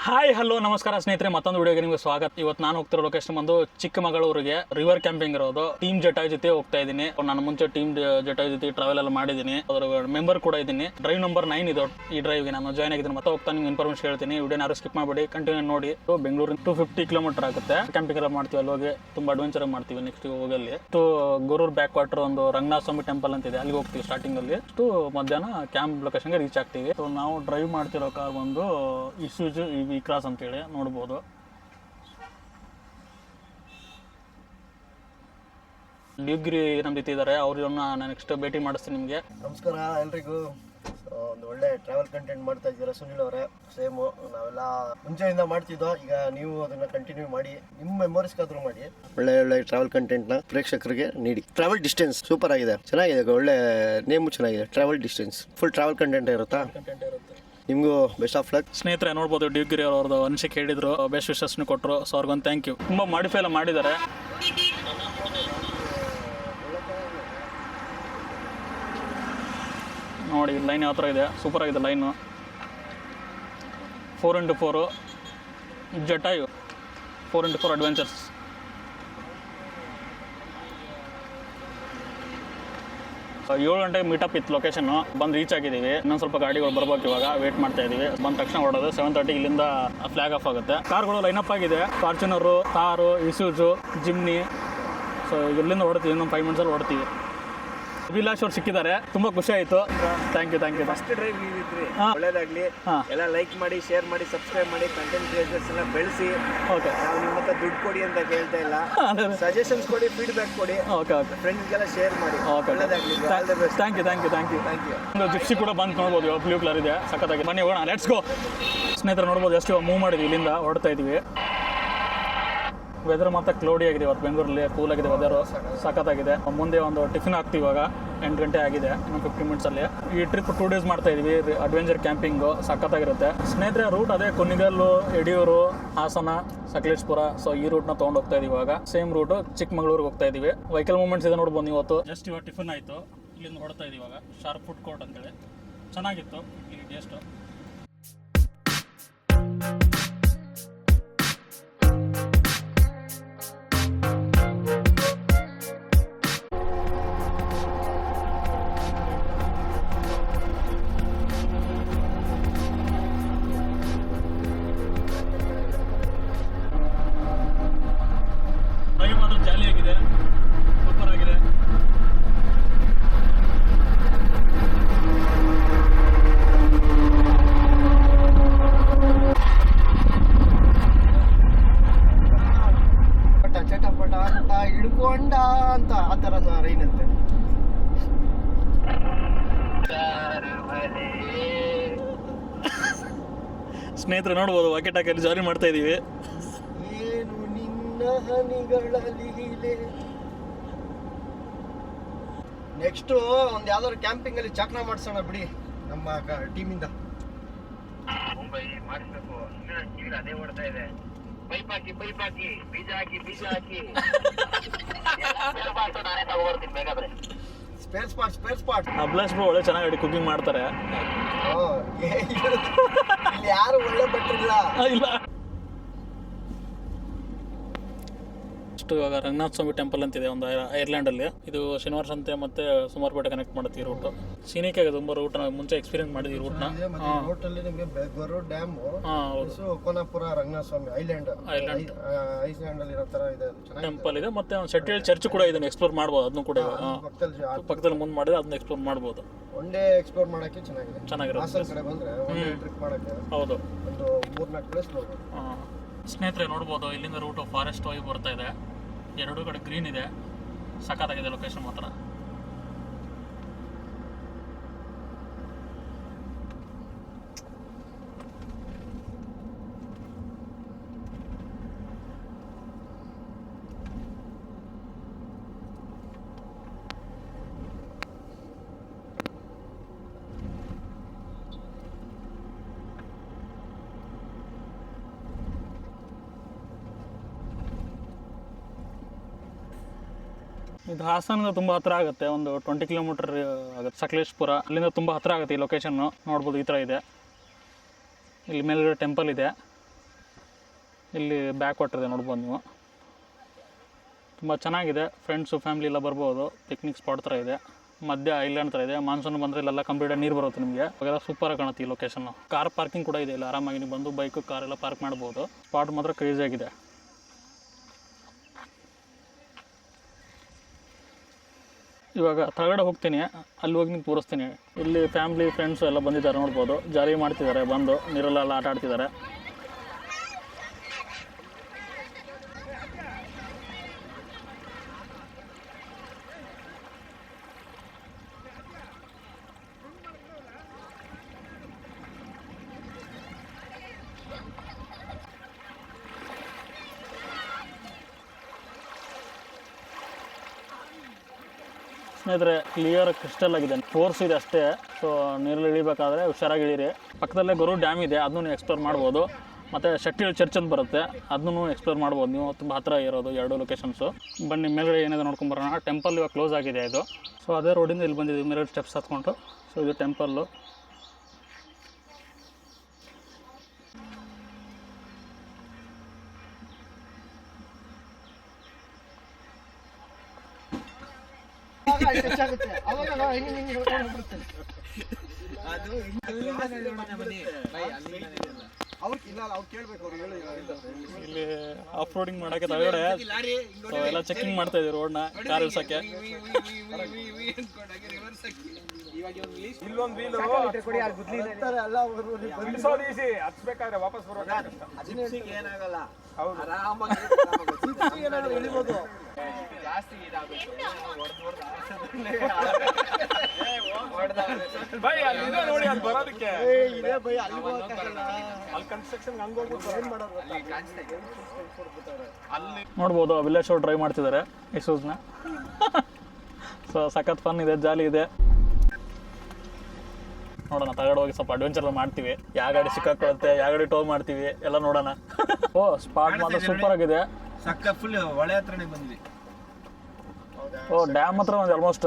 Hi hello ನಮಸ್ಕಾರ ಸ್ನೇಹಿತರೆ, ಮತ್ತೊಂದು ವಿಡಿಯೋಗೆ ನಿಮಗೆ ಸ್ವಾಗತ. ಇವತ್ತು ನಾನು ಹೋಗ್ತಿರೋ ಲೊಕೇಶನ್ ಬಂದು ಚಿಕ್ಕಮಗಳೂರಿಗೆ ರಿವರ್ ಕ್ಯಾಂಪಿಂಗ್ ಇರೋದು. ಟೀಮ್ ಜಟಾಯ್ ಜೊತೆ ಹೋಗ್ತಾ ಇದ್ದೀನಿ. ನಾನು ಮುಂಚೆ ಟೀಮ್ ಜಟಾಯ್ ಜೊತೆ ಟ್ರಾವೆಲ್ ಎಲ್ಲ ಮಾಡಿದ್ದೀನಿ, ಅದರ ಮೆಂಬರ್ ಕೂಡ ಇದ್ದೀನಿ. ಡ್ರೈವ್ ನಂಬರ್ 9 ಇದು. ಈ ಡ್ರೈವ್ಗೆ ನಾನು ಜಾಯ್ನ್ ಆಗಿದ್ದೀನಿ. ಮತ್ತೆ ಹೋಗ್ತಾ ನಿಮ್ಗೆ ಇನ್ಫಾರ್ಮೇಷನ್ ಹೇಳ್ತೀನಿ. ವಿಡಿಯೋ ಯಾರು ಸ್ಕಿಪ್ ಮಾಡಬೇಡಿ, ಕಂಟಿನ್ಯೂ ನೋಡಿ. ಬೆಂಗಳೂರಿಂದ 250 ಕಿಲೋಮೀಟರ್ ಆಗುತ್ತೆ. ಕ್ಯಾಂಪಿಂಗ್ ಎಲ್ಲ ಮಾಡ್ತೀವಿ, ಅಲ್ಲಿ ಹೋಗಿ ತುಂಬಾ ಅಡ್ವೆಂಚರ್ ಮಾಡ್ತೀವಿ. ನೆಕ್ಸ್ಟ್ ಹೋಗಲ್ಲಿ ಗೊರೂರ್ ಬ್ಯಾಕ್ ವಾಟರ್ ಒಂದು ರಂಗನಾಥ ಸ್ವಾಮಿ ಟೆಂಪಲ್ ಅಂತ ಇದೆ, ಅಲ್ಲಿಗೆ ಹೋಗ್ತೀವಿ. ಸ್ಟಾರ್ಟಿಂಗ್ ಅಲ್ಲಿ ಮಧ್ಯಾಹ್ನ ಕ್ಯಾಂಪ್ ಲೊಕೇಶನ್ಗೆ ರೀಚ್ ಆಗ್ತೀವಿ. ನಾವು ಡ್ರೈವ್ ಮಾಡ್ತಿರೋ ಕಾರ್ ಬಂದು ಇಸೂಜು ವಿ ಕ್ರಾಸ್ ಅಂತೇಳಿ ನೋಡ್ಬೋದು. ಡಿಗ್ರಿ ನಮ್ಮ ಜೊತೆ ಇದ್ದಾರೆ, ಅವ್ರನ್ನ ನಾನು ನೆಕ್ಸ್ಟ್ ಭೇಟಿ ಮಾಡಿಸ್ತೀನಿ ನಿಮಗೆ. ನಮಸ್ಕಾರ ಎಲ್ರಿಗೂ. ಒಂದು ಒಳ್ಳೆ ಟ್ರಾವೆಲ್ ಕಂಟೆಂಟ್ ಮಾಡ್ತಾ ಇದ್ದೀರಾ ಸುನಿಲ್ ಅವರೇ. ಸೇಮು ನಾವೆಲ್ಲ ಮುಂಚೆಯಿಂದ ಮಾಡ್ತಿದ್ದೋ, ಈಗ ನೀವು ಅದನ್ನ ಕಂಟಿನ್ಯೂ ಮಾಡಿ, ನಿಮ್ಮ ಮೆಮೊರೀಸ್ಗಾದ್ರೂ ಮಾಡಿ. ಒಳ್ಳೆ ಒಳ್ಳೆ ಟ್ರಾವೆಲ್ ಕಂಟೆಂಟ್ ನ ಪ್ರೇಕ್ಷಕರಿಗೆ ನೀಡಿ. ಟ್ರಾವೆಲ್ ಡಿಸ್ಟೆನ್ಸ್ ಸೂಪರ್ ಆಗಿದೆ, ಚೆನ್ನಾಗಿದೆ, ಒಳ್ಳೆ ನೇಮು ಚೆನ್ನಾಗಿದೆ. Travel distance full travel content ಇರುತ್ತಾ? ನಿಮಗೂ ಬೆಸ್ಟ್ ಆಫ್ ಲಕ್. ಸ್ನೇಹಿತರೆ ನೋಡ್ಬೋದು, ಡಿಗ್ರಿ ಅವ್ರದ್ದು ಅನಿಸಿಕೆ ಹೇಳಿದ್ರು, ಬೆಸ್ಟ್ ವಿಶಸ್ನ ಕೊಟ್ಟರು. ಸೊ ಅವ್ರಿಗೊಂದು ಥ್ಯಾಂಕ್ ಯು. ತುಂಬ ಮಾಡಿಫೈ ಎಲ್ಲ ಮಾಡಿದ್ದಾರೆ. ನೋಡಿ ಲೈನ್ ಯಾವ ಥರ ಇದೆ, ಸೂಪರ್ ಆಗಿದೆ line. 4x4 Jatayu, 4x4 adventures. So 7 ಗಂಟೆಗೆ ಮೀಟಪ್ ಇತ್ತು ಲೊಕೇಶನ್. ಬಂದು ರೀಚ್ ಆಗಿದ್ದೀವಿ. ಇನ್ನೊಂದು ಸ್ವಲ್ಪ ಗಾಡಿಗಳು ಬರ್ಬೇಕು, ಇವಾಗ ವೇಟ್ ಮಾಡ್ತಾ ಇದೀವಿ. ಬಂದ ತಕ್ಷಣ ಹೊಡೋದು 7:30 ಇಲ್ಲಿಂದ ಫ್ಲಾಗ್ ಆಫ್ ಆಗುತ್ತೆ. ಕಾರ್ಗಳು ಲೈನಪ್ ಆಗಿದೆ, ಫಾರ್ಚುನರು, ತಾರು, ಇಸೂಜು, ಜಿಮ್ನಿ. ಸೊ ಇಲ್ಲಿಂದ ಹೊಡ್ತೀವಿ, ಇನ್ನೊಂದು 5 ಮಿನಿಟ್ಸಲ್ಲಿ ಹೊಡ್ತೀವಿ. ಅಭಿಲಾಷ್ ಅವ್ರು ಸಿಕ್ಕಿದ್ದಾರೆ, ತುಂಬಾ ಖುಷಿ ಆಯ್ತು. Thank you. ಫಸ್ಟ್ ಡ್ರೈವ್ ನೀವಿದ್ರಿ, ಒಳ್ಳೇದಾಗ್ಲಿ. ಎಲ್ಲ ಲೈಕ್ ಮಾಡಿ, ಶೇರ್ ಮಾಡಿ, ಸಬ್ಸ್ಕ್ರೈಬ್ ಮಾಡಿ. ಕಂಟೆಂಟ್ ಕ್ರಿಯೇಟರ್ಸ್ ಎಲ್ಲ ಬೆಳೆಸಿ. ಓಕೆ, ನಾವು ನಿಮ್ಮ ಹತ್ರ ದುಡ್ಡು ಕೊಡಿ ಅಂತ ಕೇಳ್ತಾ ಇಲ್ಲ, ಸಜೆಷನ್ಸ್ ಕೊಡಿ, ಫೀಡ್ಬ್ಯಾಕ್ ಕೊಡಿ. ಓಕೆ ಓಕೆ, ಫ್ರೆಂಡ್ಸ್ಗೆಲ್ಲ ಶೇರ್ ಮಾಡಿ. ಓಕೆ, ಒಳ್ಳೇದಾಗ್ಲಿ. Thank you. ಒಂದು ಜಿಪ್ಸಿ ಕೂಡ ಬಂದು ನೋಡ್ಬೋದು, ಬ್ಲೂ ಕಲರ್ ಇದೆ, ಸಖತ್ತಾಗಿ. ಬನ್ನಿ ಹೋಗೋಣ, ಲೆಟ್ಸ್ ಗೋ. ಸ್ನೇಹಿತರೆ ನೋಡ್ಬೋದು, ಎಷ್ಟು ಮೂವ್ ಮಾಡಿದ್ವಿ, ಇಲ್ಲಿಂದ ಹೊಡ್ತಾ ಇದೀವಿ. ವೆದರ್ ಮಾತ್ರ ಕ್ಲೌಡಿ ಆಗಿದೆ ಇವತ್ತು ಬೆಂಗಳೂರಲ್ಲಿ, ಕೂಲ್ ಆಗಿದೆ ವೆದರ್, ಸಖತ್ತಾಗಿದೆ. ಮುಂದೆ ಒಂದು ಟಿಫಿನ್ ಹಾಕ್ತೀವಿ. ಇವಾಗ 8 ಗಂಟೆ ಆಗಿದೆ, ಇನ್ನು 15 ಮಿನಿಟ್ಸಲ್ಲಿ. ಈ ಟ್ರಿಪ್ 2 ಡೇಸ್ ಮಾಡ್ತಾ ಇದೀವಿ. ಅಡ್ವೆಂಚರ್ ಕ್ಯಾಂಪಿಂಗು ಸಖತ್ತಾಗಿರುತ್ತೆ. ಸ್ನೇಹಿತರೆ ರೂಟ್ ಅದೇ ಕುಣಿಗಲ್ಲು, ಯಡಿಯೂರು, ಹಾಸನ, ಸಕಲೇಶ್ಪುರ. ಸೊ ಈ ರೂಟ್ನ ತೊಗೊಂಡು ಹೋಗ್ತಾ ಇದೀವಿ. ಇವಾಗ ಸೇಮ್ ರೂಟು ಚಿಕ್ಕಮಗಳೂರಿಗೆ ಹೋಗ್ತಾ ಇದೀವಿ. ವೆಹಿಕಲ್ ಮೂವ್ಮೆಂಟ್ಸ್ ಇದೆ ನೋಡ್ಬೋದು ಇವತ್ತು. ಜಸ್ಟ್ ಇವಾಗ ಟಿಫಿನ್ ಆಯಿತು, ಇಲ್ಲಿಂದ ಹೊಡ್ತಾ ಇದೀವಿ. ಇವಾಗ ಶಾರ್ಪ್ ಫುಡ್ ಕೋರ್ಟ್ ಅಂತೇಳಿ ಚೆನ್ನಾಗಿತ್ತು ಇಲ್ಲಿ ಟೇಸ್ಟು. ಜಾಲಿಯಾಗಿದೆ, ಸೂಪರ್ ಆಗಿದೆ. ಚಟಪಟ ಅಂತ ಹಿಡ್ಕೊಂಡ ಅಂತ ಆ ಥರದ ರೈನ್ ಅಂತೆ. ಸ್ನೇಹಿತರೆ ನೋಡ್ಬೋದು, ವಾಕಿ ಟಾಕಿಯಲ್ಲಿ ಜಾರಿ ಮಾಡ್ತಾ ಇದೀವಿ. ಏನು ನಿನ್ನ ಹನಿಗಳಲ್ಲಿ. ನೆಕ್ಸ್ಟ್ ಒಂದು ಯಾವ್ದಾದ್ರು ಕ್ಯಾಂಪಿಂಗ್ ಅಲ್ಲಿ ಚಾಕ್ನ ಮಾಡ್ಸೋಣ ಬಿಡಿ, ನಮ್ಮ ಟೀಮಿಂದ. ಮುಂಬೈ ಮಾಡಿಸ್ಬೇಕು. ಅದೇ ಓಡ್ತಾ ಇದೆ. ಪೈಪ್ ಹಾಕಿ ಬೀಜ ಹಾಕಿ ನಾನೇ ತಗೋಬರ್ತೀನಿ ಬೇಕಾದ್ರೆ. Spare spot. ಅಭಿಲಾಷ್ ಬ್ರೋ ಒಳ್ಳೆ ಚೆನ್ನಾಗಿ ಕುಕಿಂಗ್ ಮಾಡ್ತಾರೆ. ಇಲ್ಲಿ ಯಾರು ಒಳ್ಳೆ ಬಟ್ಟಿಲ್ಲ. ಇಲ್ಲ, ಇವಾಗ ರಂಗನಾಥ ಸ್ವಾಮಿ ಟೆಂಪಲ್ ಅಂತಿದೆ ಒಂದು ಐರ್ಲ್ಯಾಂಡಲ್ಲಿ. ಇದು ಶನಿವಾರ ಸಂತೆ ಮತ್ತೆ ಸುಮಾರುಪೇಟೆ ಕನೆಕ್ಟ್ ಮಾಡುತ್ತೆ ಈ ರೂಟ್. ಸೀನಿಕ್ ಆಗಿದೆ ತುಂಬ ರೂಟ್. ನಾವು ಮುಂಚೆ ಎಕ್ಸ್ಪೀರಿಯನ್ಸ್ ಮಾಡಿದ್ವಿ ಈ ರೂಟ್ನ. ರೂಟಲ್ಲಿ ನಿಮಗೆ ಗೊರೂರ್ ಡ್ಯಾಮ್, ಕೋನಾಪುರ, ರಂಗನಾಥ ಸ್ವಾಮಿ ಐಲ್ಯಾಂಡ್ ಅಲ್ಲಿ ಇರೋ ತರ ಇದೆ ಟೆಂಪಲ್ ಇದೆ. ಮತ್ತೆ ಒಂದು ಸೆಟ್ಟಿಲ್ ಚರ್ಚ್ ಕೂಡ ಇದನ್ನ ಎಕ್ಸ್ಪ್ಲೋರ್ ಮಾಡ್ಬೋದು. ಅದನ್ನು ಕೂಡ ಪಕ್ಕದಲ್ಲಿ ಮುಂದೆ ಮಾಡಿದ್ರೆ ಅದನ್ನ ಎಕ್ಸ್ಪ್ಲೋರ್ ಮಾಡ್ಬೋದು. ಒನ್ ಡೇ ಎಕ್ಸ್ಪ್ಲೋರ್ ಮಾಡಕ್ಕೆ ಚೆನ್ನಾಗಿರುತ್ತೆ. ಹಾಸನ ಕಡೆ ಬಂದ್ರೆ ಒನ್ ಡೇ ಟ್ರಿಪ್ ಮಾಡಕ್ಕೆ ಹೌದು, ಒಂದು 3-4 ಪ್ಲೇಸ್ ನೋಡ್ಬೋದು. ಸ್ನೇಹಿತರೆ ನೋಡ್ಬೋದು, ಇಲ್ಲಿಂದ ರೂಟು ಫಾರೆಸ್ಟ್ ಹೋಗಿ ಬರ್ತಾ ಇದೆ. ಎರಡೂ ಕಡೆ ಗ್ರೀನ್ ಇದೆ, ಸಖತ್ತಾಗಿದೆ ಲೊಕೇಶನ್ ಮಾತ್ರ. ಇದು ಹಾಸನದಿಂದ ತುಂಬ ಹತ್ರ ಆಗುತ್ತೆ, ಒಂದು 20 ಕಿಲೋಮೀಟರ್ ಆಗುತ್ತೆ. ಸಕಲೇಶ್ಪುರ ಅಲ್ಲಿಂದ ತುಂಬ ಹತ್ರ ಆಗುತ್ತೆ ಈ ಲೊಕೇಶನ್ನು. ನೋಡ್ಬೋದು ಈ ಥರ ಇದೆ. ಇಲ್ಲಿ ಮೇಲ್ಗಡೆ ಟೆಂಪಲ್ ಇದೆ, ಇಲ್ಲಿ ಬ್ಯಾಕ್ ವಾಟರ್ ಇದೆ ನೋಡ್ಬೋದು ನೀವು. ತುಂಬ ಚೆನ್ನಾಗಿದೆ, ಫ್ರೆಂಡ್ಸು ಫ್ಯಾಮಿಲಿ ಎಲ್ಲ ಬರ್ಬೋದು. ಪಿಕ್ನಿಕ್ ಸ್ಪಾಟ್ ಥರ ಇದೆ, ಮಧ್ಯ ಐಲ್ಯಾಂಡ್ ಥರ ಇದೆ. ಮಾನ್ಸೂನ್ ಬಂದರೆ ಇಲ್ಲೆಲ್ಲ ಕಂಪ್ಲೀಟ್ ನೀರು ಬರುತ್ತೆ ನಿಮಗೆ. ಅವೆಲ್ಲ ಸೂಪರಾಗಿ ಕಾಣುತ್ತೆ ಈ ಲೊಕೇಶನ್ನು. ಕಾರ್ ಪಾರ್ಕಿಂಗ್ ಕೂಡ ಇದೆ, ಇಲ್ಲ ಆರಾಮಾಗಿ ನೀವು ಬಂದು ಬೈಕು ಕಾರೆಲ್ಲ ಪಾರ್ಕ್ ಮಾಡ್ಬೋದು. ಸ್ಪಾಟ್ ಮಾತ್ರ ಕ್ರೇಜಿಯಾಗಿದೆ. ಇವಾಗ ಕೆಳಗಡೆ ಹೋಗ್ತೀನಿ, ಅಲ್ಲಿ ಹೋಗಿ ನಿಮ್ಗೆ ತೋರಿಸ್ತೀನಿ. ಇಲ್ಲಿ ಫ್ಯಾಮ್ಲಿ ಫ್ರೆಂಡ್ಸು ಎಲ್ಲ ಬಂದಿದ್ದಾರೆ ನೋಡ್ಬೋದು, ಜಾಲಿ ಮಾಡ್ತಿದ್ದಾರೆ, ಬಂದು ನೀರಲ್ಲೆಲ್ಲ ಆಟ ಆಡ್ತಿದ್ದಾರೆ. ಸ್ನೇಹಿತರೆ, ಕ್ಲಿಯರ್ ಕ್ರಿಸ್ಟಲ್ ಆಗಿದೆ, ಫೋರ್ಸ್ ಇದೆ ಅಷ್ಟೇ. ಸೊ ನೀರಲ್ಲಿ ಇಳಿಬೇಕಾದ್ರೆ ಹುಷಾರಾಗಿ ಇಳೀರಿ. ಪಕ್ಕದಲ್ಲೇ ಗರು ಡ್ಯಾಮ್ ಇದೆ, ಅದನ್ನು ನೀವು ಎಕ್ಸ್ಪ್ಲೋರ್ ಮಾಡ್ಬೋದು. ಮತ್ತು ಶೆಟ್ಟಿಲ್ ಚರ್ಚ್ ಅಂತ ಬರುತ್ತೆ, ಅದನ್ನು ಎಕ್ಸ್ಪ್ಲೋರ್ ಮಾಡ್ಬೋದು ನೀವು. ತುಂಬ ಹತ್ತಿರ ಇರೋದು ಎರಡು ಲೊಕೇಶನ್ಸು. ಬನ್ನಿ ಮೇಲ್ಗಡೆ ಏನಿದೆ ನೋಡ್ಕೊಂಬರೋಣ. ಟೆಂಪಲ್ ಇವಾಗ ಕ್ಲೋಸ್ ಆಗಿದೆ ಇದು. ಸೊ ಅದೇ ರೋಡಿಂದ ಇಲ್ಲಿ ಬಂದಿದ್ದೀವಿ, ಮೇಲ್ಗಡೆ ಸ್ಟೆಪ್ಸ್ ಹತ್ಕೊಂಡು. ಸೊ ಇದು ಟೆಂಪಲ್ಲು. ಇಲ್ಲಿ ಆಫ್ ರೋಡಿಂಗ್ ಮಾಡೋಕ್ಕೆ ತಗಡೆ ಎಲ್ಲ ಚೆಕಿಂಗ್ ಮಾಡ್ತಾ ಇದ್ದೀವಿ ರೋಡ್ನ, ಕಾರ್ ಇಳ್ಸೋಕ್ಕೆ. ನೋಡ್ಬೋದು ವಿಲೇಜ್ ಶೋ ಡ್ರೈವ್ ಮಾಡ್ತಿದ್ದಾರೆ ಇಸೂಸ್ನ. ಸೊ ಸಖತ್ ಫನ್ ಇದೆ, ಜಾಲಿ ಇದೆ. ನೋಡೋಣ, ತಗಡೆ ಹೋಗಿ ಸ್ವಲ್ಪ ಅಡ್ವೆಂಚರ್ ಮಾಡ್ತೀವಿ. ಯಾವ ಗಾಡಿ ಸಿಕ್ಕಾಕೊಳ್ಳುತ್ತೆ, ಯಾವ ಗಾಡಿ ಟೋ ಮಾಡ್ತೀವಿ ಎಲ್ಲ ನೋಡೋಣ. ಓ ಸ್ಪಾಟ್ ಮಾತ್ರ ಸೂಪರ್ ಆಗಿದೆ. ಫುಲ್ ಹೊಳೆ ಹತ್ರನೇ ಬಂದ್ವಿ. ಓ ಡ್ಯಾಮ್ ಹತ್ರ ಒಂದು ಆಲ್ಮೋಸ್ಟ್.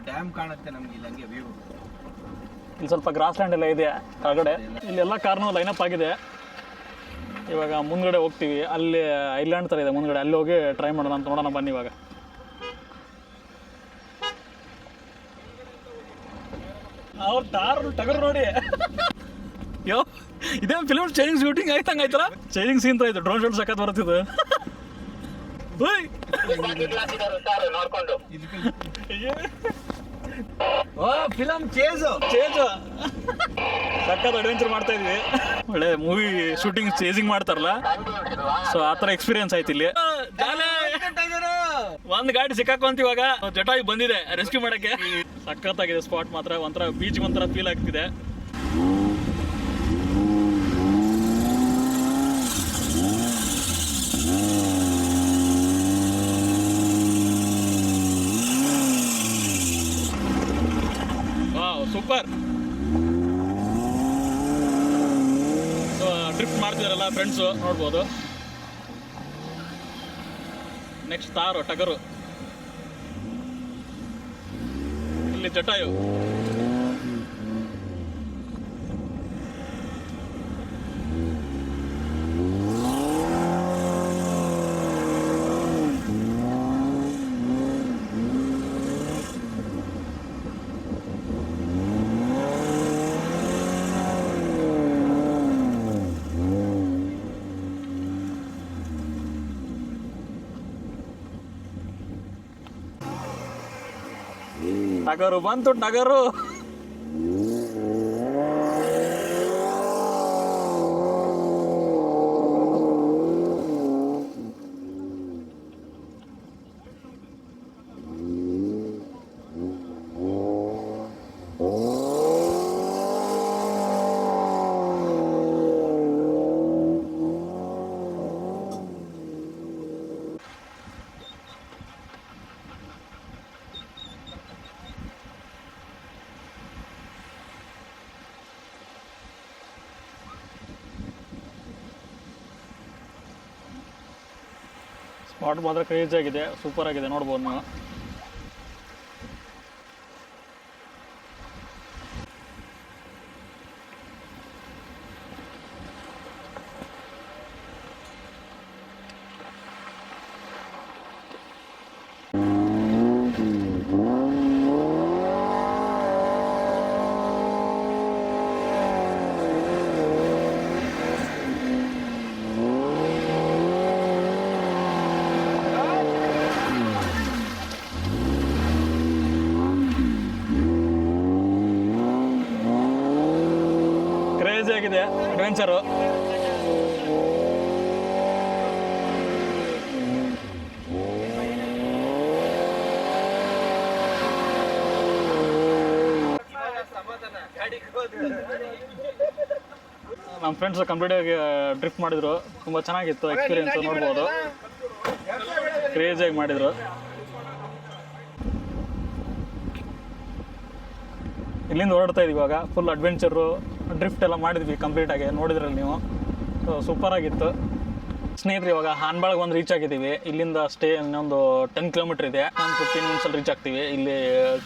ಡ್ಯಾಮ್ ಕಾಣುತ್ತೆ ನಮ್ಗೆ ಇಲ್ಲಿ, ಹಂಗೆ ವ್ಯೂ. ಇಲ್ಲಿ ಸ್ವಲ್ಪ ಗ್ರಾಸ್ ಲ್ಯಾಂಡ್ ಎಲ್ಲ ಇದೆ ಕೆಳಗಡೆ. ಇಲ್ಲೆಲ್ಲ ಕಾರ್ನು ಲೈನಪ್ ಆಗಿದೆ. ಇವಾಗ ಮುಂದ್ಗಡೆ ಹೋಗ್ತೀವಿ, ಅಲ್ಲಿ ಐಲ್ಯಾಂಡ್ ಥರ ಇದೆ ಮುಂದ್ಗಡೆ, ಅಲ್ಲಿ ಹೋಗಿ ಟ್ರೈ ಮಾಡೋಣ ಅಂತ. ನೋಡೋಣ ಬನ್ನಿ ಇವಾಗ. ಅವ್ರ ಟಗರು ನೋಡಿ. ಯೋ ಇದೇ ಫಿಲ್ಮ್ ಚೈನಿಂಗ್ ಶೂಟಿಂಗ್ ಆಯ್ತಂಗ ಆಯ್ತಲ್ಲ. ಚೈನಿಂಗ್ ಸೀನ್ ಆಯ್ತು, ಡ್ರೋನ್ ಶಾಟ್ ಸಖತ್ ಬರುತ್ತಿದ್ದು. ನೋಡ್ಕೊಂಡು ಫಿಲಂ ಚೇಂಜ್ ಸಖತ್ ಅಡ್ವೆಂಚರ್ ಮಾಡ್ತಾ ಇದ್ವಿ. ಒಳ್ಳೆ ಮೂವಿ ಶೂಟಿಂಗ್ ಚೇಸಿಂಗ್ ಮಾಡ್ತಾರಲ್ಲ, ಸೊ ಆ ಥರ ಎಕ್ಸ್ಪೀರಿಯನ್ಸ್ ಆಯ್ತು ಇಲ್ಲಿ. ಒಂದ್ ಗಾಡಿ ಸಿಕ್ಕಾಕೊಂತ ಇವಾಗ ಜಟಾಯು ಬಂದಿದೆ ರೆಸ್ಕ್ಯೂ ಮಾಡಕ್ಕೆ. ಸಖತ್ತಾಗಿದೆ ಸ್ಪಾಟ್ ಮಾತ್ರ, ಒಂಥರ ಬೀಚ್ ಒಂಥರ ಫೀಲ್ ಆಗ್ತಿದೆ. ಸೂಪರ್. ಸೊ ಡ್ರಿಫ್ಟ್ ಮಾಡ್ತಿದಾರಲ್ಲ ಫ್ರೆಂಡ್ಸು, ನೋಡ್ಬೋದು. ನೆಕ್ಸ್ಟ್ ತಾರು ಟಗರು, ಇಲ್ಲಿ ಜಟಾಯು. ಟಗರು ಬಂತು, ಟಗರು. ಸ್ಪಾಟ್ ಮಾತ್ರ ಕ್ರೇಜ್ ಆಗಿದೆ, ಸೂಪರ್ ಆಗಿದೆ, ನೋಡ್ಬೋದು ನೀವು. ಕ್ರೇಜಿ ಆಗಿದೆ ಅಡ್ವೆಂಚರು. ನಮ್ಮ ಫ್ರೆಂಡ್ಸ್ ಕಂಪ್ಲೀಟ್ ಆಗಿ ಡ್ರಿಫ್ಟ್ ಮಾಡಿದ್ರು, ತುಂಬ ಚೆನ್ನಾಗಿತ್ತು ಎಕ್ಸ್ಪೀರಿಯನ್ಸ್ ನೋಡ್ಬೋದು, ಕ್ರೇಜಿಯಾಗಿ ಮಾಡಿದ್ರು. ಇಲ್ಲಿಂದ ಹೊರಡ್ತಾ ಇದೀವಿ ಇವಾಗ, ಫುಲ್ ಅಡ್ವೆಂಚರು ಡ್ರಿಫ್ಟ್ ಎಲ್ಲ ಮಾಡಿದ್ವಿ ಕಂಪ್ಲೀಟಾಗಿ, ನೋಡಿದ್ರಲ್ಲಿ ನೀವು. ಸೊ ಸೂಪರ್ ಆಗಿತ್ತು ಸ್ನೇಹಿತರೆ. ಇವಾಗ ಹಾನ್ಬಾಳ್ಗೆ ಒಂದು ರೀಚ್ ಆಗಿದ್ದೀವಿ. ಇಲ್ಲಿಂದ ಸ್ಟೇ ಇನ್ನೊಂದು 10 ಕಿಲೋಮೀಟರ್ ಇದೆ, ಒಂದು 15 ಮಿನಿಟ್ಸಲ್ಲಿ ರೀಚ್ ಆಗ್ತೀವಿ. ಇಲ್ಲಿ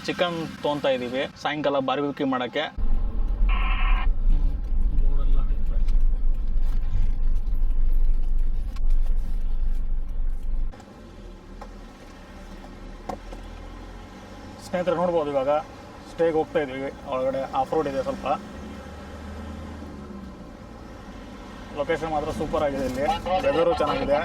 ಚಿಕನ್ ತೊಗೊತಾ ಇದ್ದೀವಿ ಸಾಯಂಕಾಲ ಬಾರ್ಬಿಕ್ಯೂ ಮಾಡೋಕ್ಕೆ. ಸ್ನೇಹಿತರೆ ನೋಡ್ಬೋದು ಇವಾಗ ಸ್ಟೇಗೆ ಹೋಗ್ತಾ ಇದ್ದೀವಿ. ಒಳಗಡೆ ಆಫ್ ರೋಡ್ ಇದೆ ಸ್ವಲ್ಪ. ಲೊಕೇಶನ್ ಮಾತ್ರ ಸೂಪರ್ ಆಗಿದೆ, ಇಲ್ಲಿ ವೆದರು ಚೆನ್ನಾಗಿದೆ.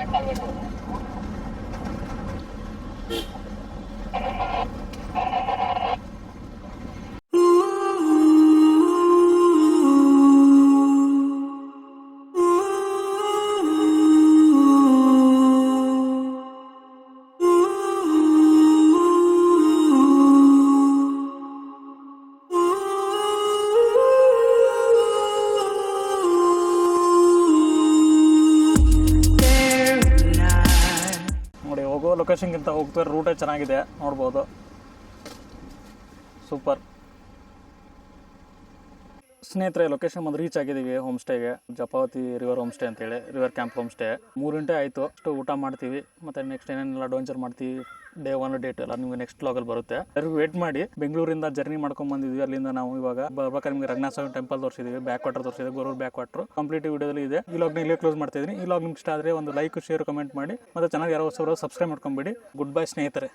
ನೋಡಿ ಹೋಗೋ ಲೊಕೇಶನ್ಗಿಂತ ಹೋಗ್ತಾ ರೂಟೇ ಚೆನ್ನಾಗಿದೆ, ನೋಡ್ಬೋದು. ಸೂಪರ್ ಸ್ನೇಹಿತರೆ. ಲೊಕೇಶನ್ ಬಂದು ರೀಚ್ ಆಗಿದ್ದೀವಿ ಹೋಮ್ ಸ್ಟೇಗೆ, ಜಪಾವತಿ ರಿವರ್ ಹೋಮ್ ಸ್ಟೇ ಅಂತೇಳಿ, ರಿವರ್ ಕ್ಯಾಂಪ್ ಹೋಮ್ ಸ್ಟೇ. 3 ಗಂಟೆ ಆಯಿತು. ಅಷ್ಟು ಊಟ ಮಾಡ್ತೀವಿ, ಮತ್ತು ನೆಕ್ಸ್ಟ್ ಏನೇನೆಲ್ಲ ಅಡ್ವೆಂಚರ್ ಮಾಡ್ತೀವಿ, ಡೇ 1 ಡೇ 2 ಎಲ್ಲ ನಿಮಗೆ ನೆಕ್ಸ್ಟ್ ವ್ಲಾಗಲ್ಲಿ ಬರುತ್ತೆ. ವೇಟ್ ಮಾಡಿ. ಬೆಂಗಳೂರಿಂದ ಜರ್ನಿ ಮಾಡ್ಕೊಂಡು ಬಂದಿದ್ವಿ. ಅಲ್ಲಿಂದ ನಾವು ಇವಾಗ ಬರ್ಬೇಕಾದ್ರೆ ನಿಮಗೆ ರಂಗನಾಥ ಸ್ವಾಮಿ ಟೆಂಪಲ್ ತೋರಿಸಿದ್ವಿ, ಬ್ಯಾಕ್ ವಾಟರ್ ತೋರಿಸಿದ್ವಿ, ಗೋರೂರು ಬ್ಯಾಕ್ ವಾಟರ್ ಕಂಪ್ಲೀಟ್ ವಿಡಿಯೋದಲ್ಲಿ ಇದೆ. ಈ ಲಾಗ್ನ ಇಲ್ಲೇ ಕ್ಲೋಸ್ ಮಾಡ್ತಾ ಇದ್ದೀನಿ. ಈ ಲಾಗ್ ನಿಮ್ಗೆ ಇಷ್ಟ ಆದರೆ ಒಂದು ಲೈಕ್, ಶೇರ್, ಕಮೆಂಟ್ ಮಾಡಿ, ಮತ್ತು ಚಾನಲ್ ಯಾರೋ ಹೊಸಬರು ಸಬ್ಸ್ಕ್ರೈಬ್ ಮಾಡ್ಕೊಂಬಿಡಿ. ಗುಡ್ ಬೈ ಸ್ನೇಹಿತರೆ.